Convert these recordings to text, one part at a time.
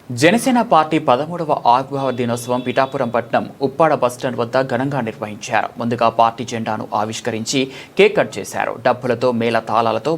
Janasena party 13వ ఆవిర్భావ దినోత్సవం పిఠాపురం పట్టణం ఉప్పాడ బస్టాండ్ వద్ద ఘనంగా నిర్వహించారు. ముందుగా పార్టీ జెండాను ఆవిష్కరించి కేక్ కట్ చేశారు. డబ్బులతో మేళ తాళాలతో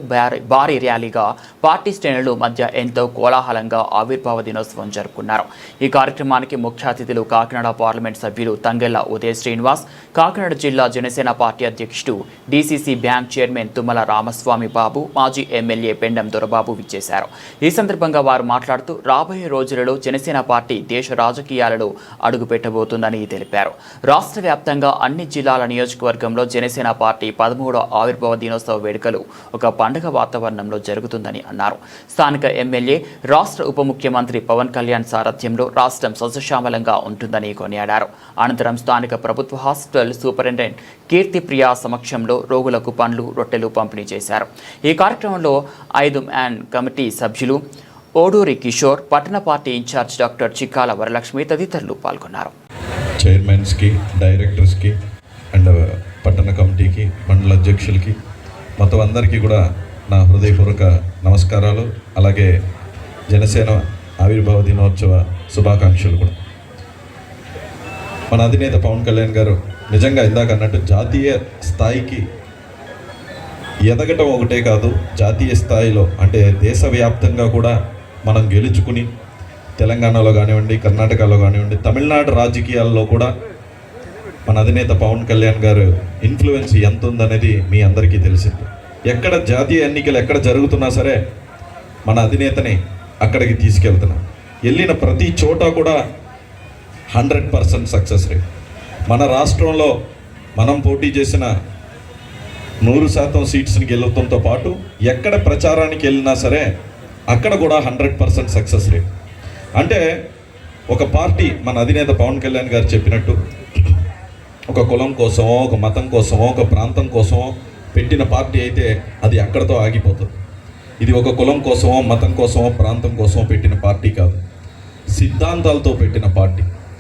భారీ ర్యాలీగా పార్టీ శ్రేణుల మధ్య ఎంతో కోలాహలంగా ఆవిర్భావ దినోత్సవం జరుపుకున్నారు. ఈ కార్యక్రమానికి ముఖ్య అతిథులు కాకినాడ పార్లమెంట్ సభ్యులు తంగెళ్ల ఉదయ్ శ్రీనివాస్, కాకినాడ జిల్లా జనసేన పార్టీ అధ్యక్షుడు DCC bank chairman Tummala Ramaswamy Babu, మాజీ ఎమ్మెల్యే పెండం దొరబాబు విచ్చేశారు. ఈ సందర్భంగా వారు మాట్లాడుతూ రాబోయే రోజులలో జనసేన పార్టీ దేశ రాజకీయాలలో అడుగుపెట్టబోతుందని తెలిపారు. రాష్ట్ర వ్యాప్తంగా అన్ని జిల్లాల నియోజకవర్గంలో జనసేన పార్టీ 13వ ఆవిర్భావ దినోత్సవ వేడుకలు ఒక పండుగ వాతావరణంలో జరుగుతుందని అన్నారు. స్థానిక ఎమ్మెల్యే, రాష్ట్ర ఉప ముఖ్యమంత్రి పవన్ కళ్యాణ్ సారథ్యంలో రాష్ట్రం సస్యశ్యామలంగా ఉంటుందని కొనియాడారు. అనంతరం స్థానిక ప్రభుత్వ హాస్పిటల్ సూపరింటెండెంట్ కీర్తిప్రియ సమక్షంలో రోగులకు పండ్లు, రొట్టెలు పంపిణీ చేశారు. ఈ కార్యక్రమంలో 5 మ్యాన్ కమిటీ సభ్యులు ఓడూరి కిషోర్, పట్టణ party in charge doctor Chikkala Varalakshmi తదితరులు పాల్గొన్నారు. చైర్మన్స్కి, డైరెక్టర్స్కి అండ్ పట్టణ కమిటీకి, మండల అధ్యక్షులకి, మొత్తం అందరికీ కూడా నా హృదయపూర్వక నమస్కారాలు. అలాగే జనసేన ఆవిర్భావ దినోత్సవ శుభాకాంక్షలు కూడా. మన అధినేత పవన్ కళ్యాణ్ గారు నిజంగా ఇందాక అన్నట్టు జాతీయ స్థాయికి ఎదగటం ఒకటే కాదు, జాతీయ స్థాయిలో అంటే దేశవ్యాప్తంగా కూడా మనం గెలుచుకుని తెలంగాణలో కానివ్వండి, కర్ణాటకలో కానివ్వండి, తమిళనాడు రాజకీయాల్లో కూడా మన అధినేత పవన్ కళ్యాణ్ గారు ఇన్ఫ్లుయెన్స్ ఎంత ఉందనేది మీ అందరికీ తెలిసింది. ఎక్కడ జాతీయ ఎన్నికలు ఎక్కడ జరుగుతున్నా సరే మన అధినేతని అక్కడికి తీసుకెళ్తున్నాం. వెళ్ళిన ప్రతి చోట కూడా 100% సక్సెస్ రేట్. మన రాష్ట్రంలో మనం పోటీ చేసిన 100% సీట్స్ని గెలువడంతో పాటు ఎక్కడ ప్రచారానికి వెళ్ళినా సరే అక్కడ కూడా 100% సక్సెస్ రేట్. అంటే ఒక పార్టీ మన అధినేత పవన్ కళ్యాణ్ గారు చెప్పినట్టు ఒక కులం కోసమో, ఒక మతం కోసమో, ఒక ప్రాంతం కోసమో పెట్టిన పార్టీ అయితే అది అక్కడితో ఆగిపోతుంది. ఇది ఒక కులం కోసమో, మతం కోసమో, ప్రాంతం కోసమో పెట్టిన పార్టీ కాదు, సిద్ధాంతాలతో పెట్టిన పార్టీ.